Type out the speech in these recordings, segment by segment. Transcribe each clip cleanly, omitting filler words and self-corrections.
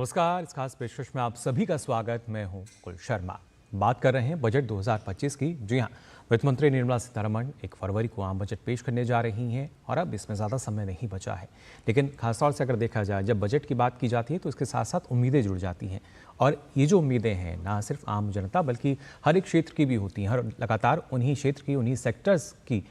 नमस्कार, इस खास पेशकश में आप सभी का स्वागत। मैं हूं कुल शर्मा। बात कर रहे हैं बजट 2025 की। जी हां, वित्त मंत्री निर्मला सीतारमण 1 फरवरी को आम बजट पेश करने जा रही हैं और अब इसमें ज़्यादा समय नहीं बचा है। लेकिन खासतौर से अगर देखा जाए, जब बजट की बात की जाती है तो इसके साथ साथ उम्मीदें जुड़ जाती हैं। और ये जो उम्मीदें हैं, ना सिर्फ आम जनता बल्कि हर एक क्षेत्र की भी होती हैं। हर लगातार उन्हीं क्षेत्र की, उन्हीं सेक्टर्स की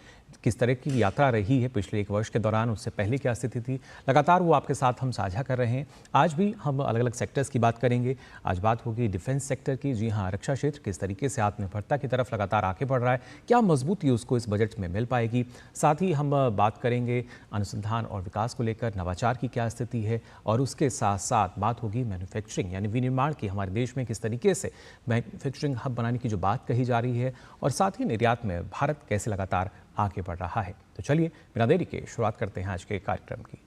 किस तरह की यात्रा रही है पिछले 1 वर्ष के दौरान, उससे पहले क्या स्थिति थी, लगातार वो आपके साथ हम साझा कर रहे हैं। आज भी हम अलग अलग सेक्टर्स की बात करेंगे। आज बात होगी डिफेंस सेक्टर की। जी हाँ, रक्षा क्षेत्र किस तरीके से आत्मनिर्भरता की तरफ लगातार आगे बढ़ रहा है, क्या मजबूती उसको इस बजट में मिल पाएगी। साथ ही हम बात करेंगे अनुसंधान और विकास को लेकर, नवाचार की क्या स्थिति है, और उसके साथ साथ बात होगी मैन्युफैक्चरिंग यानी विनिर्माण की। हमारे देश में किस तरीके से मैन्युफैक्चरिंग हब बनाने की जो बात कही जा रही है, और साथ ही निर्यात में भारत कैसे लगातार आगे बढ़ रहा है। तो चलिए बिना देरी के शुरुआत करते हैं आज के कार्यक्रम की।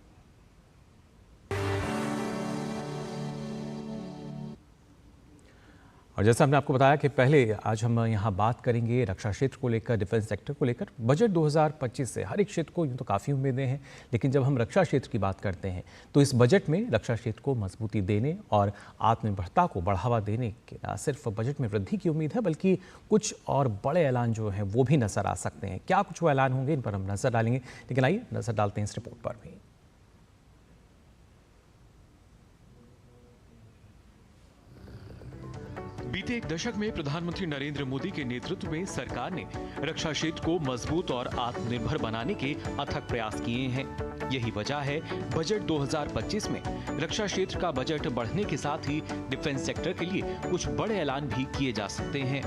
और जैसा हमने आपको बताया कि पहले आज हम यहाँ बात करेंगे रक्षा क्षेत्र को लेकर, डिफेंस सेक्टर को लेकर। बजट 2025 से हर एक क्षेत्र को यूँ तो काफ़ी उम्मीदें हैं, लेकिन जब हम रक्षा क्षेत्र की बात करते हैं तो इस बजट में रक्षा क्षेत्र को मजबूती देने और आत्मनिर्भरता को बढ़ावा देने के न सिर्फ बजट में वृद्धि की उम्मीद है, बल्कि कुछ और बड़े ऐलान जो हैं वो भी नज़र आ सकते हैं। क्या कुछ वो ऐलान होंगे, इन पर हम नज़र डालेंगे। लेकिन आइए नज़र डालते हैं इस रिपोर्ट पर भी। बीते 1 दशक में प्रधानमंत्री नरेंद्र मोदी के नेतृत्व में सरकार ने रक्षा क्षेत्र को मजबूत और आत्मनिर्भर बनाने के अथक प्रयास किए हैं। यही वजह है बजट 2025 में रक्षा क्षेत्र का बजट बढ़ने के साथ ही डिफेंस सेक्टर के लिए कुछ बड़े ऐलान भी किए जा सकते हैं।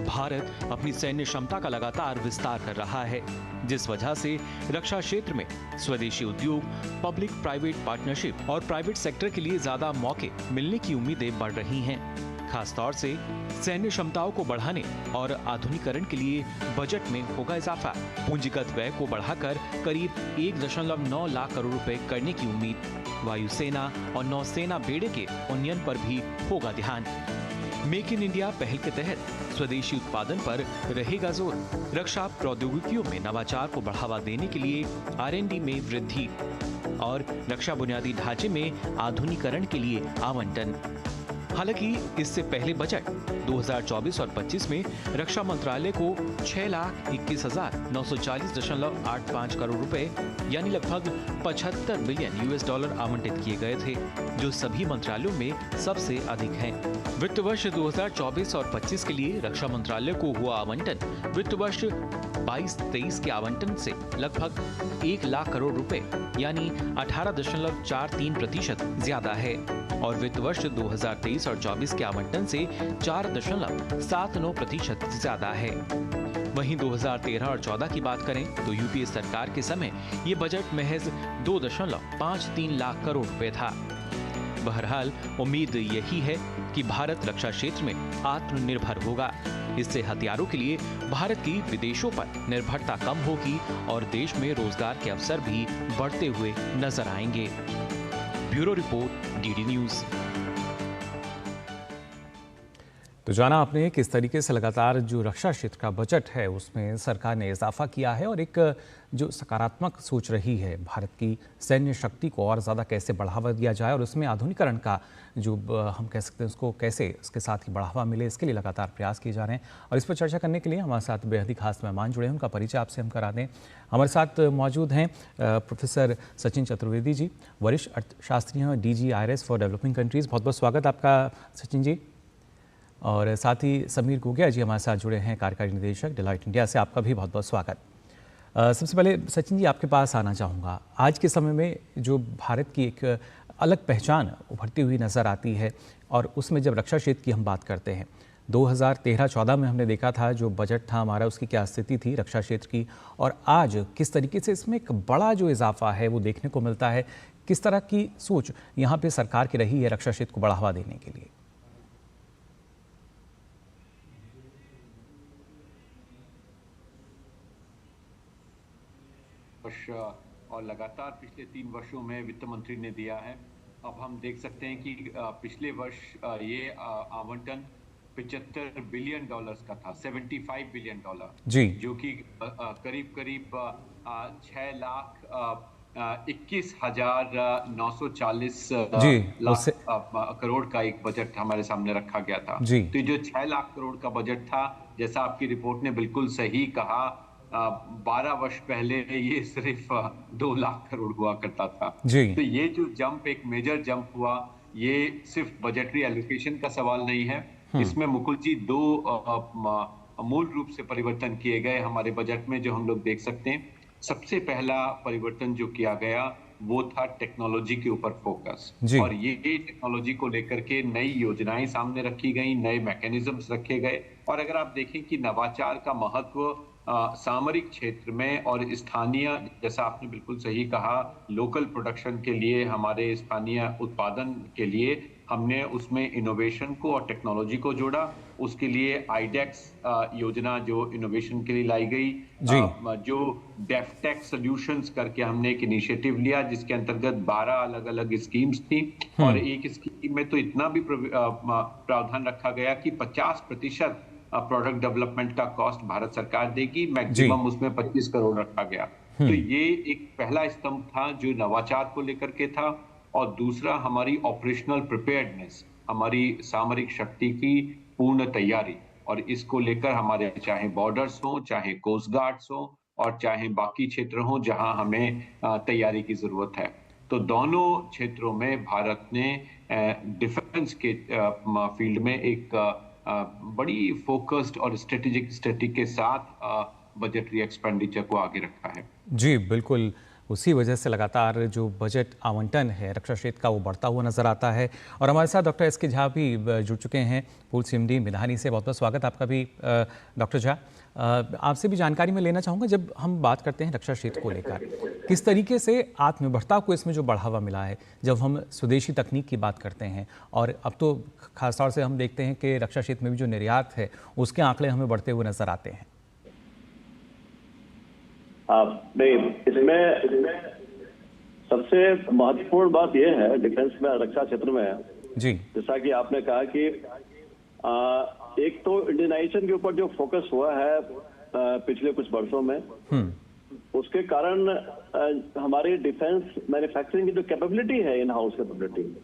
भारत अपनी सैन्य क्षमता का लगातार विस्तार कर रहा है, जिस वजह से रक्षा क्षेत्र में स्वदेशी उद्योग, पब्लिक प्राइवेट पार्टनरशिप और प्राइवेट सेक्टर के लिए ज्यादा मौके मिलने की उम्मीदें बढ़ रही हैं। खासतौर से सैन्य क्षमताओं को बढ़ाने और आधुनिकीकरण के लिए बजट में होगा इजाफा। पूंजीगत व्यय को बढ़ाकर करीब 1.9 लाख करोड़ रुपए करने की उम्मीद। वायुसेना और नौसेना बेड़े के उन्नयन पर भी होगा ध्यान। मेक इन इंडिया पहल के तहत स्वदेशी उत्पादन पर रहेगा जोर। रक्षा प्रौद्योगिकियों में नवाचार को बढ़ावा देने के लिए R&D में वृद्धि और रक्षा बुनियादी ढांचे में आधुनिकीकरण के लिए आवंटन। हालांकि इससे पहले बजट 2024 और 25 में रक्षा मंत्रालय को 6,21,940.85 करोड़ रुपए यानी लगभग 75 बिलियन US$ आवंटित किए गए थे, जो सभी मंत्रालयों में सबसे अधिक हैं। वित्त वर्ष 2024 और 25 के लिए रक्षा मंत्रालय को हुआ आवंटन वित्त वर्ष 22-23 के आवंटन से लगभग 1 लाख करोड़ रुपए यानी 18.43% ज्यादा है, और वित्त वर्ष 2023 और 24 के आवंटन से 4.79% ज्यादा है। वहीं 2013 और 14 की बात करें तो यूपीए सरकार के समय ये बजट महज 2.53 लाख करोड़ रुपए था। बहरहाल उम्मीद यही है कि भारत रक्षा क्षेत्र में आत्मनिर्भर होगा। इससे हथियारों के लिए भारत की विदेशों पर निर्भरता कम होगी और देश में रोजगार के अवसर भी बढ़ते हुए नजर आएंगे। Bureau report, DD news. तो जाना आपने किस तरीके से लगातार जो रक्षा क्षेत्र का बजट है उसमें सरकार ने इजाफा किया है, और एक जो सकारात्मक सोच रही है भारत की सैन्य शक्ति को और ज़्यादा कैसे बढ़ावा दिया जाए, और उसमें आधुनिकीकरण का जो हम कह सकते हैं उसको कैसे उसके साथ ही बढ़ावा मिले, इसके लिए लगातार प्रयास किए जा रहे हैं। और इस पर चर्चा करने के लिए हमारे साथ बेहद ही खास मेहमान जुड़े हैं, उनका परिचय आपसे हम करा दें। हमारे साथ मौजूद हैं प्रोफेसर सचिन चतुर्वेदी जी, वरिष्ठ अर्थशास्त्री हैं, DG IRS for developing countries. बहुत बहुत स्वागत आपका सचिन जी। और साथ ही समीर गोगिया जी हमारे साथ जुड़े हैं, कार्यकारी निदेशक डेलॉयट इंडिया से। आपका भी बहुत बहुत स्वागत। सबसे पहले सचिन जी आपके पास आना चाहूँगा। आज के समय में जो भारत की एक अलग पहचान उभरती हुई नज़र आती है, और उसमें जब रक्षा क्षेत्र की हम बात करते हैं, 2013-14 में हमने देखा था जो बजट था हमारा, उसकी क्या स्थिति थी रक्षा क्षेत्र की, और आज किस तरीके से इसमें एक बड़ा जो इजाफा है वो देखने को मिलता है। किस तरह की सोच यहाँ पे सरकार की रही है रक्षा क्षेत्र को बढ़ावा देने के लिए? और लगातार पिछले 3 वर्षों में वित्त मंत्री ने दिया है। अब हम देख सकते हैं कि पिछले वर्ष ये आवंटन $75 बिलियन का था, $75 बिलियन, जी, जो कि करीब करीब 6 लाख 21,940 जी लाख उससे करोड़ का एक बजट हमारे सामने रखा गया था। जी तो जो 6 लाख करोड़ का बजट था, जैसा आपकी रिपोर्ट ने बिल्कुल सही कहा, 12 वर्ष पहले ये सिर्फ 2 लाख करोड़ हुआ करता था। जी तो ये जो जंप, एक मेजर जंप हुआ, ये सिर्फ बजटरी एलोकेशन का सवाल नहीं है। इसमें मुकुल जी दो मूल रूप से परिवर्तन किए गए हमारे बजट में, जो हम लोग देख सकते हैं। सबसे पहला परिवर्तन जो किया गया वो था टेक्नोलॉजी के ऊपर फोकस, जी और ये टेक्नोलॉजी को लेकर के नई योजनाएं सामने रखी गई, नए मैकेनिज्म्स रखे गए। और अगर आप देखें कि नवाचार का महत्व सामरिक क्षेत्र में और स्थानीय, जैसा आपने बिल्कुल सही कहा, लोकल प्रोडक्शन के लिए, हमारे स्थानीय उत्पादन के लिए हमने उसमें इनोवेशन को और टेक्नोलॉजी को जोड़ा। उसके लिए आईडेक्स योजना जो इनोवेशन के लिए लाई गई, जी जो डेफटेक सॉल्यूशंस करके हमने एक इनिशिएटिव लिया, जिसके अंतर्गत 12 अलग अलग स्कीम्स थी। और एक स्कीम में तो इतना भी प्रावधान रखा गया कि 50% प्रोडक्ट डेवलपमेंट का कॉस्ट भारत सरकार देगी, जी मैक्सिमम उसमें 25 करोड़ रखा गया। तो ये एक पहला स्तंभ था जो नवाचार को लेकर के था। और दूसरा हमारी ऑपरेशनल प्रिपेयर्डनेस, हमारी सामरिक शक्ति की पूर्ण तैयारी, और इसको लेकर हमारे चाहे बॉर्डर्स हो, चाहे कोस्ट गार्ड्स हो, और चाहे बाकी क्षेत्र हो जहां हमें तैयारी की जरूरत है। तो दोनों क्षेत्रों में भारत ने डिफेंस के फील्ड में एक बड़ी फोकस्ड और स्ट्रेटेजिक के साथ बजटरी एक्सपेंडिचर को आगे रखा है। जी बिल्कुल, उसी वजह से लगातार जो बजट आवंटन है रक्षा क्षेत्र का वो बढ़ता हुआ नजर आता है। और हमारे साथ डॉक्टर एस के झा भी जुड़ चुके हैं पूर्व सीएमडी मिधानी से। बहुत बहुत स्वागत आपका भी डॉक्टर झा। आपसे भी जानकारी मैं लेना चाहूँगा, जब हम बात करते हैं रक्षा क्षेत्र को लेकर, किस तरीके से आत्मनिर्भरता को इसमें जो बढ़ावा मिला है, जब हम स्वदेशी तकनीक की बात करते हैं, और अब तो खासतौर से हम देखते हैं कि रक्षा क्षेत्र में भी जो निर्यात है उसके आंकड़े हमें बढ़ते हुए नजर आते हैं। नहीं, इसमें सबसे महत्वपूर्ण बात यह है डिफेंस में, रक्षा क्षेत्र में, जी जैसा कि आपने कहा कि एक तो इंडियनाइजेशन के ऊपर जो फोकस हुआ है पिछले कुछ वर्षों में, उसके कारण हमारी डिफेंस मैन्युफैक्चरिंग की जो कैपेबिलिटी है, इन हाउस कैपेबिलिटी,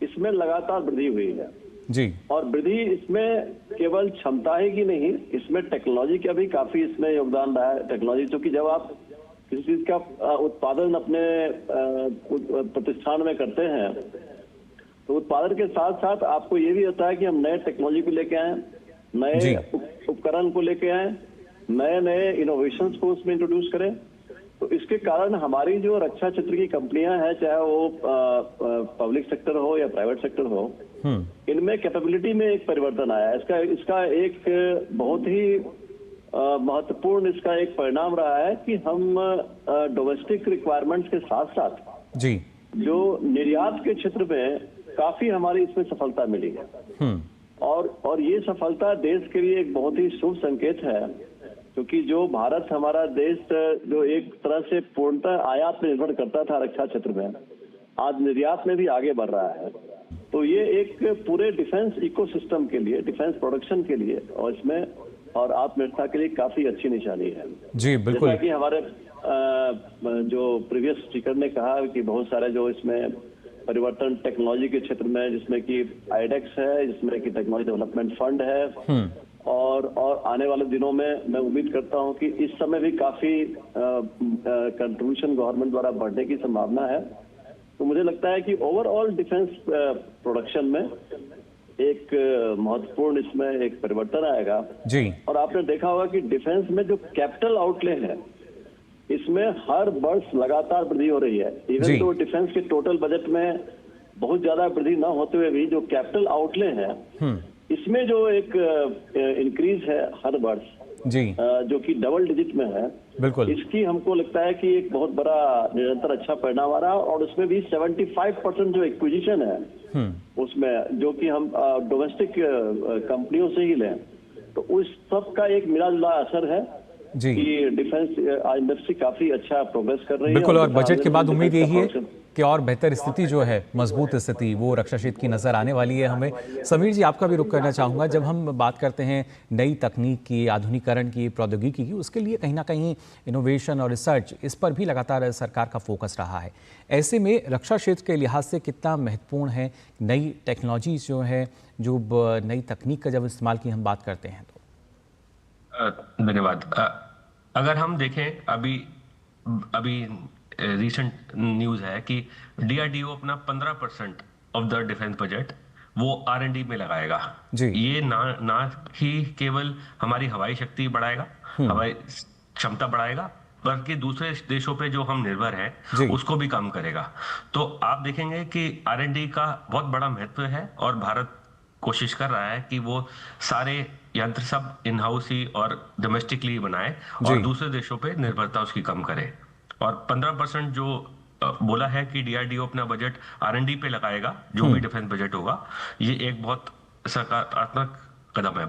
इसमें लगातार वृद्धि हुई है जी। और वृद्धि इसमें केवल क्षमता ही की नहीं, इसमें टेक्नोलॉजी का भी काफी इसमें योगदान रहा है। टेक्नोलॉजी, क्योंकि जब आप किसी चीज का उत्पादन अपने प्रतिष्ठान में करते हैं, तो उत्पादन के साथ साथ आपको ये भी होता है कि हम नए टेक्नोलॉजी को लेके आए, नए उपकरण को लेके आए, नए नए इनोवेशंस को उसमें इंट्रोड्यूस करें। तो इसके कारण हमारी जो रक्षा क्षेत्र की कंपनियां हैं, चाहे वो पब्लिक सेक्टर हो या प्राइवेट सेक्टर हो, इनमें कैपेबिलिटी में एक परिवर्तन आया। इसका एक बहुत ही महत्वपूर्ण इसका एक परिणाम रहा है कि हम डोमेस्टिक रिक्वायरमेंट्स के साथ साथ जी जो निर्यात के क्षेत्र में काफी हमारी इसमें सफलता मिली है। और ये सफलता देश के लिए एक बहुत ही शुभ संकेत है, क्योंकि जो भारत, हमारा देश जो एक तरह से पूर्णतः आयात पर निर्भर करता था रक्षा क्षेत्र में, आज निर्यात में भी आगे बढ़ रहा है। तो ये एक पूरे डिफेंस इकोसिस्टम के लिए, डिफेंस प्रोडक्शन के लिए और इसमें और आत्मनिर्भरता के लिए काफी अच्छी निशानी है। जी बिल्कुल। जैसा कि हमारे जो प्रीवियस स्पीकर ने कहा कि बहुत सारे जो इसमें परिवर्तन टेक्नोलॉजी के क्षेत्र में, जिसमें कि आईडेक्स है, जिसमें कि टेक्नोलॉजी डेवलपमेंट फंड है, और आने वाले दिनों में मैं उम्मीद करता हूं कि इस समय भी काफी कंट्रीब्यूशन गवर्नमेंट द्वारा बढ़ने की संभावना है। तो मुझे लगता है कि ओवरऑल डिफेंस प्रोडक्शन में एक महत्वपूर्ण इसमें एक परिवर्तन आएगा जी। और आपने देखा होगा कि डिफेंस में जो कैपिटल आउटले है, इसमें हर वर्ष लगातार वृद्धि हो रही है। इवन तो डिफेंस के टोटल बजट में बहुत ज्यादा वृद्धि न होते हुए भी जो कैपिटल आउटले है, इसमें जो एक इंक्रीज है हर वर्ष जी, जो कि डबल डिजिट में है, बिल्कुल, इसकी हमको लगता है कि एक बहुत बड़ा निरंतर अच्छा परिणाम आ रहा है। और उसमें भी 75% जो एक्विजिशन है उसमें, जो कि हम डोमेस्टिक कंपनियों से ही लें, तो उस सब का एक मिला जुला असर है। जी। कि डिफेंस इंडस्ट्री काफी अच्छा प्रोग्रेस कर रही है। बिल्कुल, और जैसा बजट के बाद डिफेंस उम्मीद का यही है फंक्शन- कि और बेहतर स्थिति जो है, मजबूत स्थिति वो रक्षा क्षेत्र की नज़र आने वाली है हमें। समीर जी, आपका भी रुख करना चाहूँगा, जब हम बात करते हैं नई तकनीक की, आधुनिकीकरण की, प्रौद्योगिकी की, उसके लिए कहीं ना कहीं इनोवेशन और रिसर्च, इस पर भी लगातार सरकार का फोकस रहा है। ऐसे में रक्षा क्षेत्र के लिहाज से कितना महत्वपूर्ण है नई टेक्नोलॉजी जो है, जो नई तकनीक का जब इस्तेमाल की हम बात करते हैं तो? धन्यवाद। अगर हम देखें, अभी अभी रीसेंट न्यूज़ है कि डीआरडीओ अपना 15% ऑफ द डिफेंस बजट वो आर&डी में लगाएगा। जी। ये ना ही केवल हमारी हवाई शक्ति बढ़ाएगा, हवाई क्षमता बढ़ाएगा, बल्कि दूसरे देशों पे जो हम निर्भर जी। हैं उसको भी कम करेगा। तो आप देखेंगे कि आर&डी का बहुत बड़ा महत्व है और भारत कोशिश कर रहा है कि वो सारे यंत्र सब इन हाउस ही और डोमेस्टिकली बनाए और जी। दूसरे देशों पे निर्भरता उसकी कम करे। और 15% जो बोला है कि डीआरडीओ अपना बजट आर&डी पे लगाएगा, जो भी डिफेंस बजट होगा, ये एक बहुत सकारात्मक कदम है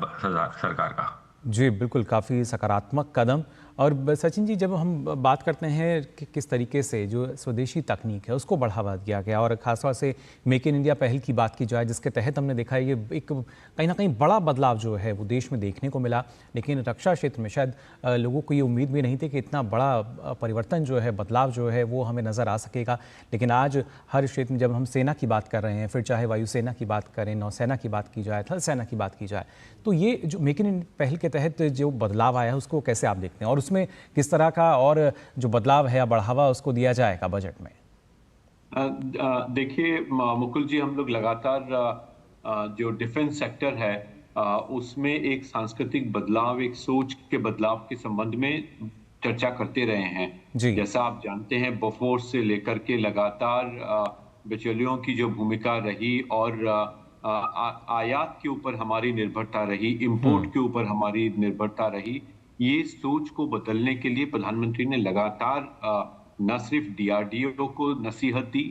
सरकार का। जी बिल्कुल, काफ़ी सकारात्मक कदम। और सचिन जी, जब हम बात करते हैं कि किस तरीके से जो स्वदेशी तकनीक है उसको बढ़ावा दिया गया, और खासतौर से मेक इन इंडिया पहल की बात की जाए, जिसके तहत हमने देखा है ये एक कहीं ना कहीं बड़ा बदलाव जो है वो देश में देखने को मिला। लेकिन रक्षा क्षेत्र में शायद लोगों को ये उम्मीद भी नहीं थी कि इतना बड़ा परिवर्तन जो है, बदलाव जो है वो हमें नज़र आ सकेगा। लेकिन आज हर क्षेत्र में जब हम सेना की बात कर रहे हैं, फिर चाहे वायुसेना की बात करें, नौसेना की बात की जाए, थल सेना की बात की जाए, तो ये जो मेक इन पहल के तहत जो बदलाव आया है उसको कैसे आप देखते हैं, और उसमें किस तरह का और जो बदलाव है या बढ़ावा उसको दिया जाएगा बजट में? देखिए मुकुल जी, हम लोग लगातार जो डिफेंस सेक्टर है उसमें एक सांस्कृतिक बदलाव, एक सोच के बदलाव के संबंध में चर्चा करते रहे हैं। जी। जैसा आप जानते हैं, बोफोर्स से लेकर के लगातार बिचौलियों की जो भूमिका रही और आयात के ऊपर हमारी निर्भरता रही, इंपोर्ट के ऊपर हमारी निर्भरता रही, ये सोच को बदलने के लिए प्रधानमंत्री ने लगातार न सिर्फ डीआरडीओ को नसीहत दी,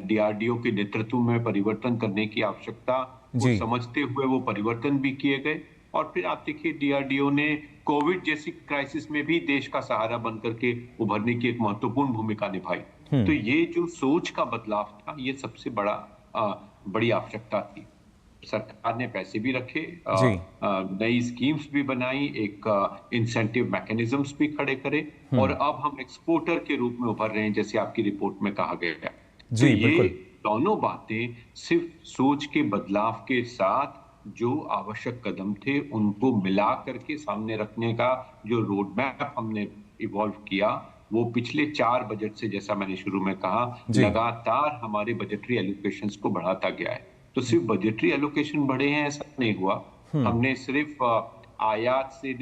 डीआरडीओ के नेतृत्व में परिवर्तन करने की आवश्यकता को समझते हुए वो परिवर्तन भी किए गए। और फिर आप देखिए, डीआरडीओ ने कोविड जैसी क्राइसिस में भी देश का सहारा बन करके उभरने की एक महत्वपूर्ण भूमिका निभाई। तो ये जो सोच का बदलाव था, ये सबसे बड़ी आवश्यकता थी। सरकार ने पैसे भी रखे, नई स्कीम्स भी बनाई, एक इंसेंटिव मैकेनिज्म्स भी खड़े करे, और अब हम एक्सपोर्टर के रूप में उभर रहे हैं, जैसे आपकी रिपोर्ट में कहा गया है। जी, तो ये बिल्कुल। दोनों बातें सिर्फ सोच के बदलाव के साथ जो आवश्यक कदम थे उनको मिला करके सामने रखने का जो रोड मैप हमने इवॉल्व किया, वो पिछले 4 बजट से, जैसा मैंने शुरू में कहा, लगातार हमारे बजटरी एलोकेशंस को बढ़ाता गया है। तो सिर्फ बजटरी एलोकेशन बढ़े हैं ऐसा नहीं हुआ, हमने सिर्फ आयात से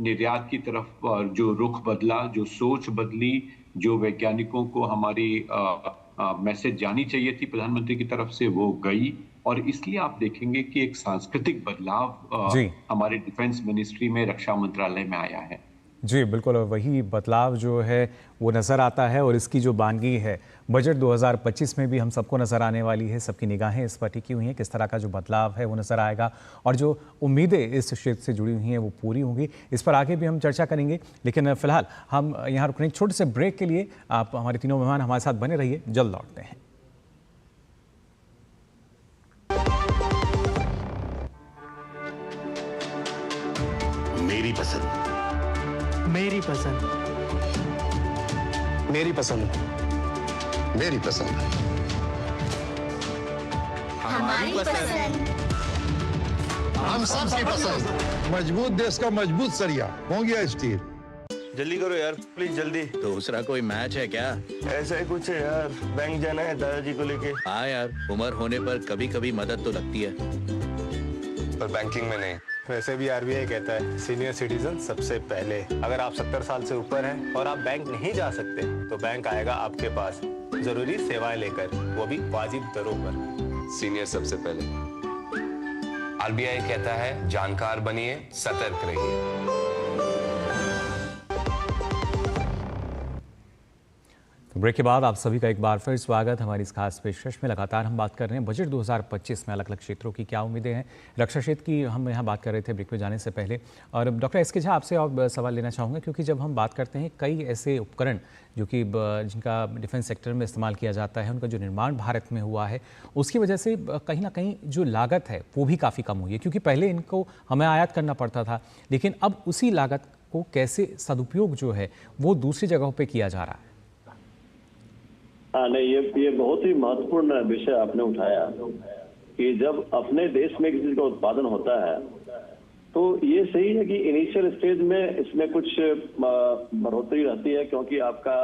निर्यात की तरफ जो रुख बदला, जो सोच बदली, जो वैज्ञानिकों को हमारी मैसेज जानी चाहिए थी प्रधानमंत्री की तरफ से, वो गई। और इसलिए आप देखेंगे कि एक सांस्कृतिक बदलाव हमारे डिफेंस मिनिस्ट्री में, रक्षा मंत्रालय में आया है। जी बिल्कुल, और वही बदलाव जो है वो नज़र आता है, और इसकी जो बानगी है बजट 2025 में भी हम सबको नज़र आने वाली है। सबकी निगाहें इस पर टिकी हुई हैं, किस तरह का जो बदलाव है वो नज़र आएगा, और जो उम्मीदें इस क्षेत्र से जुड़ी हुई हैं वो पूरी होंगी। इस पर आगे भी हम चर्चा करेंगे, लेकिन फिलहाल हम यहाँ रुक रहे हैं छोटे से ब्रेक के लिए। आप हमारे तीनों मेहमान हमारे साथ बने रहिए, जल्द लौटते हैं। मेरी पसंद, मेरी पसंद, मेरी पसंद, मेरी पसंद, हमारी पसंद, हम सबकी पसंद। मजबूत देश का मजबूत सरिया हो गया स्टील। जल्दी करो यार, प्लीज जल्दी। दूसरा कोई मैच है क्या? ऐसा ही कुछ है यार, बैंक जाना है दादाजी को लेके। हाँ यार, उम्र होने पर कभी कभी मदद तो लगती है, पर बैंकिंग में नहीं। वैसे भी आरबीआई कहता है सीनियर सिटीजन सबसे पहले। अगर आप 70 साल से ऊपर हैं और आप बैंक नहीं जा सकते तो बैंक आएगा आपके पास जरूरी सेवाएं लेकर, वो भी वाजिब दरों पर। सीनियर सबसे पहले। आरबीआई कहता है जानकार बनिए, सतर्क रहिए। तो ब्रेक के बाद आप सभी का एक बार फिर स्वागत हमारी इस खास पेशकश में। लगातार हम बात कर रहे हैं बजट 2025 में अलग अलग क्षेत्रों की क्या उम्मीदें हैं। रक्षा क्षेत्र की हम यहाँ बात कर रहे थे ब्रेक में जाने से पहले। और डॉक्टर एस के झा, आपसे और सवाल लेना चाहूँगा, क्योंकि जब हम बात करते हैं कई ऐसे उपकरण जो कि जिनका डिफेंस सेक्टर में इस्तेमाल किया जाता है, उनका जो निर्माण भारत में हुआ है, उसकी वजह से कहीं ना कहीं जो लागत है वो भी काफ़ी कम हुई है। क्योंकि पहले इनको हमें आयात करना पड़ता था, लेकिन अब उसी लागत को कैसे सदुपयोग जो है वो दूसरी जगहों पर किया जा रहा है। हाँ नहीं, ये बहुत ही महत्वपूर्ण विषय आपने उठाया कि जब अपने देश में किसी का उत्पादन होता है तो ये सही है कि इनिशियल स्टेज में इसमें कुछ बढ़ोतरी रहती है, क्योंकि आपका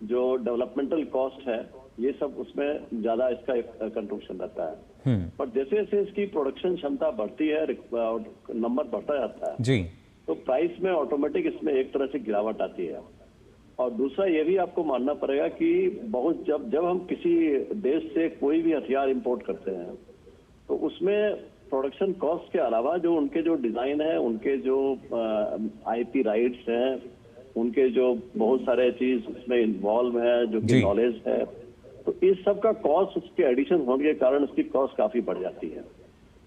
जो डेवलपमेंटल कॉस्ट है ये सब उसमें ज्यादा इसका कंट्रीब्यूशन रहता है। पर जैसे जैसे इसकी प्रोडक्शन क्षमता बढ़ती है और नंबर बढ़ता जाता है जी, तो प्राइस में ऑटोमेटिक इसमें एक तरह से गिरावट आती है। और दूसरा ये भी आपको मानना पड़ेगा कि बहुत जब हम किसी देश से कोई भी हथियार इंपोर्ट करते हैं तो उसमें प्रोडक्शन कॉस्ट के अलावा जो उनके जो डिजाइन है, उनके जो आईपी राइट्स हैं, उनके जो बहुत सारे चीज उसमें इन्वॉल्व है, जो कि नॉलेज है, तो इस सब का कॉस्ट उसके एडिशन होने के कारण उसकी कॉस्ट काफी बढ़ जाती है।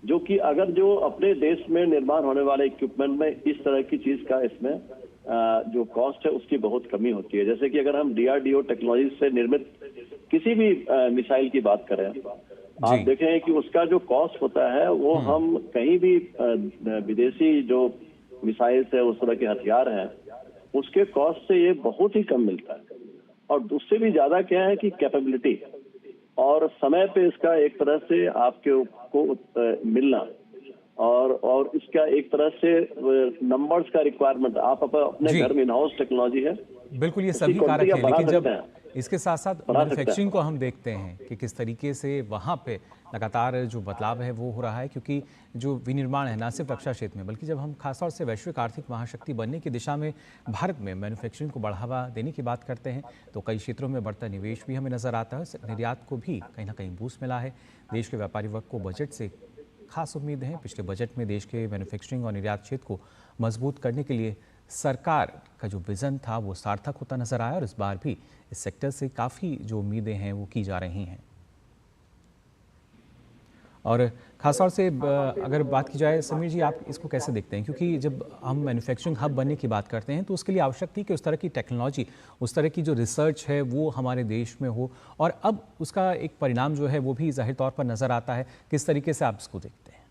जो कि अगर जो अपने देश में निर्माण होने वाले इक्विपमेंट में इस तरह की चीज का इसमें जो कॉस्ट है उसकी बहुत कमी होती है। जैसे कि अगर हम DRDO टेक्नोलॉजी से निर्मित किसी भी मिसाइल की बात करें, आप देखें कि उसका जो कॉस्ट होता है वो हम कहीं भी विदेशी जो मिसाइल है, उस तरह के हथियार हैं, उसके कॉस्ट से ये बहुत ही कम मिलता है। और उससे भी ज्यादा क्या है कि कैपेबिलिटी और समय पे इसका एक तरह से आपके को मिलना और इसका एक तरह से नंबर्स का रिक्वायरमेंट, आप अपने घर में इन हाउस टेक्नोलॉजी है, बिल्कुल ये सभी कारक हैं। लेकिन जब इसके साथ साथ मैन्युफैक्चरिंग को हम देखते हैं कि किस तरीके से वहाँ पे लगातार जो बदलाव है वो हो रहा है, क्योंकि जो विनिर्माण है ना सिर्फ रक्षा क्षेत्र में बल्कि जब हम खासतौर से वैश्विक आर्थिक महाशक्ति बनने की दिशा में भारत में मैन्युफैक्चरिंग को बढ़ावा देने की बात करते हैं तो कई क्षेत्रों में बढ़ता निवेश भी हमें नजर आता है। निर्यात को भी कहीं ना कहीं बूस्ट मिला है। देश के व्यापारी वर्ग को बजट से खास उम्मीद है। पिछले बजट में देश के मैन्युफैक्चरिंग और निर्यात क्षेत्र को मजबूत करने के लिए सरकार का जो विजन था वो सार्थक होता नजर आया और इस बार भी इस सेक्टर से काफ़ी जो उम्मीदें हैं वो की जा रही हैं। और खासतौर से अगर बात की जाए समीर जी, आप इसको कैसे देखते हैं? क्योंकि जब हम मैन्युफैक्चरिंग हब बनने की बात करते हैं तो उसके लिए आवश्यक थी कि उस तरह की टेक्नोलॉजी, उस तरह की जो रिसर्च है वो हमारे देश में हो, और अब उसका एक परिणाम जो है वो भी जाहिर तौर पर नज़र आता है। किस तरीके से आप इसको देखते हैं?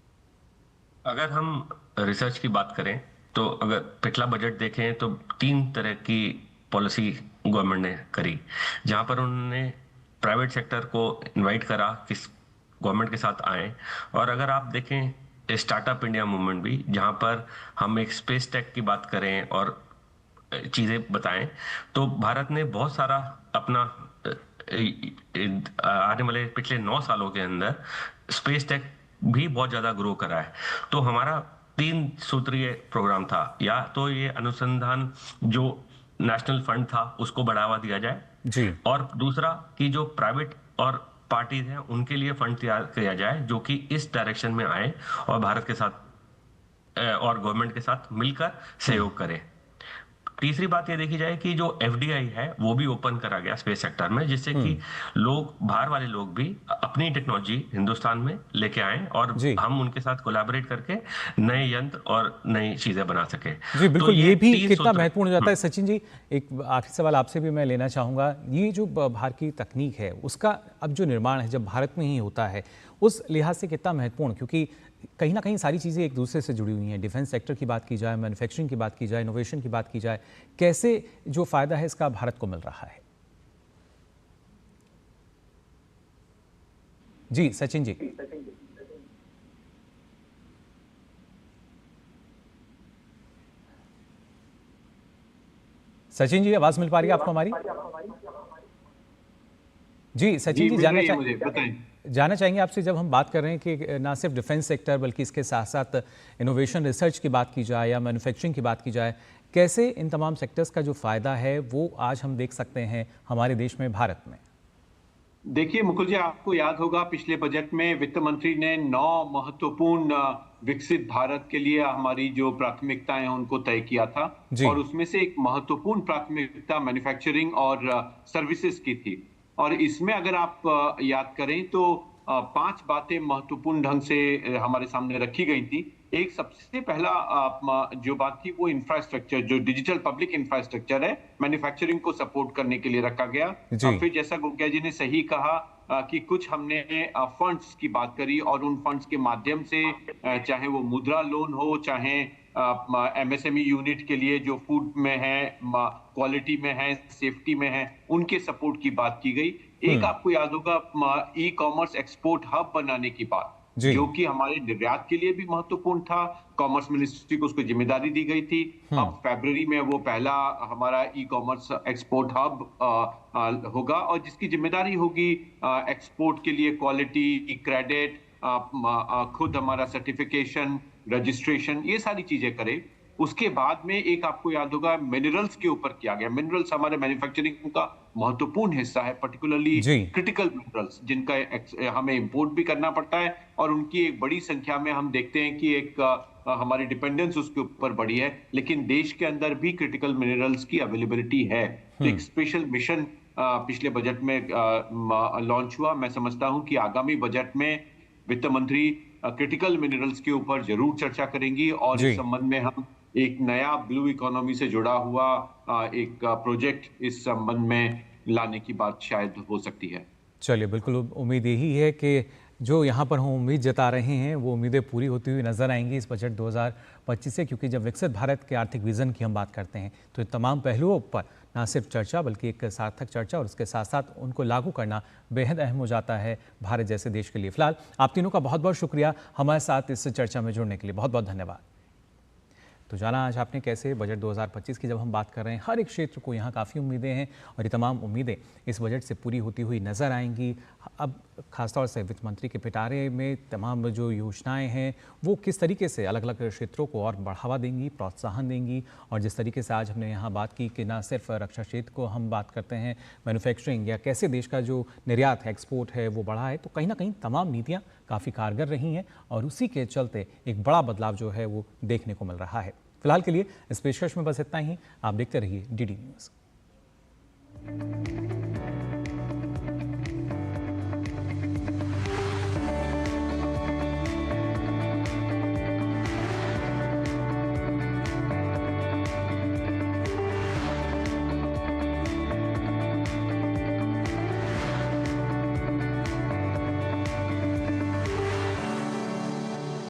अगर हम रिसर्च की बात करें तो अगर पिछला बजट देखें तो 3 तरह की पॉलिसी गवर्नमेंट ने करी, जहां पर उन्होंने प्राइवेट सेक्टर को इनवाइट करा कि गवर्नमेंट के साथ आए। और अगर आप देखें स्टार्टअप इंडिया मूवमेंट भी, जहां पर हम एक स्पेस टेक की बात करें और चीजें बताएं, तो भारत ने बहुत सारा अपना आने वाले पिछले 9 सालों के अंदर स्पेस टेक भी बहुत ज्यादा ग्रो करा है। तो हमारा 3 सूत्रीय प्रोग्राम था, या तो ये अनुसंधान जो नेशनल फंड था उसको बढ़ावा दिया जाए जी, और दूसरा कि जो प्राइवेट और पार्टीज हैं उनके लिए फंड तैयार किया जाए जो कि इस डायरेक्शन में आए और भारत के साथ और गवर्नमेंट के साथ मिलकर सहयोग करें। तीसरी बात ये देखी जाए कि जो FDI है वो भी ओपन करा गया स्पेस सेक्टर में, जिससे कि लोग, बाहर वाले लोग भी अपनी टेक्नोलॉजी हिंदुस्तान में लेके आए और हम उनके साथ कोलैबोरेट करके नए यंत्र और नई चीजें बना सके। जी बिल्कुल, तो ये भी कितना महत्वपूर्ण हो जाता है। सचिन जी, एक आखिरी सवाल आपसे भी मैं लेना चाहूँगा। ये जो भारत की तकनीक है उसका अब जो निर्माण है जब भारत में ही होता है, उस लिहाज से कितना महत्वपूर्ण, क्योंकि कहीं ना कहीं सारी चीज़ें एक दूसरे से जुड़ी हुई हैं। डिफेंस सेक्टर की बात की जाए, मैन्युफैक्चरिंग की बात की जाए, इनोवेशन की बात की जाए, कैसे जो फ़ायदा है इसका भारत को मिल रहा है? जी सचिन जी। सचिन जी, आवाज़ मिल पा रही है आपको हमारी? जी सचिन जी, जानना चाहेंगे आपसे, जब हम बात कर रहे हैं कि ना सिर्फ डिफेंस सेक्टर बल्कि इसके साथ साथ इनोवेशन रिसर्च की बात की जाए या मैन्युफैक्चरिंग की बात की जाए, कैसे इन तमाम सेक्टर्स का जो फ़ायदा है वो आज हम देख सकते हैं हमारे देश में, भारत में? देखिए मुकुल जी, आपको याद होगा पिछले बजट में वित्त मंत्री ने 9 महत्वपूर्ण विकसित भारत के लिए हमारी जो प्राथमिकताएं हैं उनको तय किया था और उसमें से एक महत्वपूर्ण प्राथमिकता मैन्युफैक्चरिंग और सर्विसेज की थी। और इसमें अगर आप याद करें तो 5 बातें महत्वपूर्ण ढंग से हमारे सामने रखी गई थी। एक सबसे पहला जो बात थी वो इंफ्रास्ट्रक्चर, जो डिजिटल पब्लिक इंफ्रास्ट्रक्चर है, मैन्युफैक्चरिंग को सपोर्ट करने के लिए रखा गया। फिर जैसा गोकिया जी ने सही कहा कि कुछ हमने फंड्स की बात करी और उन फंड्स के माध्यम से चाहे वो मुद्रा लोन हो, चाहे एमएसएमई यूनिट के लिए जो फूड में है, क्वालिटी में है, सेफ्टी में है, उनके सपोर्ट की बात की गई। एक आपको याद होगा ई कॉमर्स एक्सपोर्ट हब बनाने की बात, जो कि हमारे निर्यात के लिए भी महत्वपूर्ण था। कॉमर्स मिनिस्ट्री को उसको जिम्मेदारी दी गई थी। अब फरवरी में वो पहला हमारा ई कॉमर्स एक्सपोर्ट हब होगा और जिसकी जिम्मेदारी होगी एक्सपोर्ट के लिए क्वालिटी, क्रेडिट, खुद हमारा सर्टिफिकेशन, रजिस्ट्रेशन, ये सारी चीजें करे। उसके बाद में एक आपको याद होगा मिनरल्स के ऊपर किया गया। मिनरल्स हमारे मैन्युफैक्चरिंग का महत्वपूर्ण हिस्सा है, पर्टिकुलरली क्रिटिकल मिनरल्स, जिनका हमें इंपोर्ट भी करना पड़ता है और उनकी एक बड़ी संख्या में हम देखते हैं कि एक हमारी डिपेंडेंस उसके ऊपर बढ़ी है, लेकिन देश के अंदर भी क्रिटिकल मिनरल्स की अवेलेबिलिटी है। तो एक स्पेशल मिशन पिछले बजट में लॉन्च हुआ। मैं समझता हूं कि आगामी बजट में वित्त मंत्री क्रिटिकल मिनरल्स के ऊपर जरूर चर्चा करेंगी और इस संबंध में हम एक नया ब्लू इकोनॉमी से जुड़ा हुआ एक प्रोजेक्ट इस संबंध में लाने की बात शायद हो सकती है। चलिए, बिल्कुल उम्मीद यही है कि जो यहाँ पर हम उम्मीद जता रहे हैं वो उम्मीदें पूरी होती हुई नजर आएंगी इस बजट 2025 से, क्योंकि जब विकसित भारत के आर्थिक विजन की हम बात करते हैं तो इन तमाम पहलुओं पर न सिर्फ चर्चा बल्कि एक सार्थक चर्चा और उसके साथ साथ उनको लागू करना बेहद अहम हो जाता है भारत जैसे देश के लिए। फिलहाल आप तीनों का बहुत बहुत शुक्रिया हमारे साथ इस चर्चा में जुड़ने के लिए, बहुत बहुत धन्यवाद। तो जाना आज आपने कैसे बजट 2025 की जब हम बात कर रहे हैं, हर एक क्षेत्र को यहाँ काफ़ी उम्मीदें हैं और ये तमाम उम्मीदें इस बजट से पूरी होती हुई नज़र आएंगी। अब खासतौर से वित्त मंत्री के पिटारे में तमाम जो योजनाएं हैं वो किस तरीके से अलग अलग क्षेत्रों को और बढ़ावा देंगी, प्रोत्साहन देंगी। और जिस तरीके से आज हमने यहाँ बात की कि ना सिर्फ रक्षा क्षेत्र को हम बात करते हैं, मैन्युफैक्चरिंग या कैसे देश का जो निर्यात है, एक्सपोर्ट है वो बढ़ा है, तो कहीं ना कहीं तमाम नीतियाँ काफ़ी कारगर रही हैं और उसी के चलते एक बड़ा बदलाव जो है वो देखने को मिल रहा है। फिलहाल के लिए इस पेशकश में बस इतना ही। आप देखते रहिए DD न्यूज़।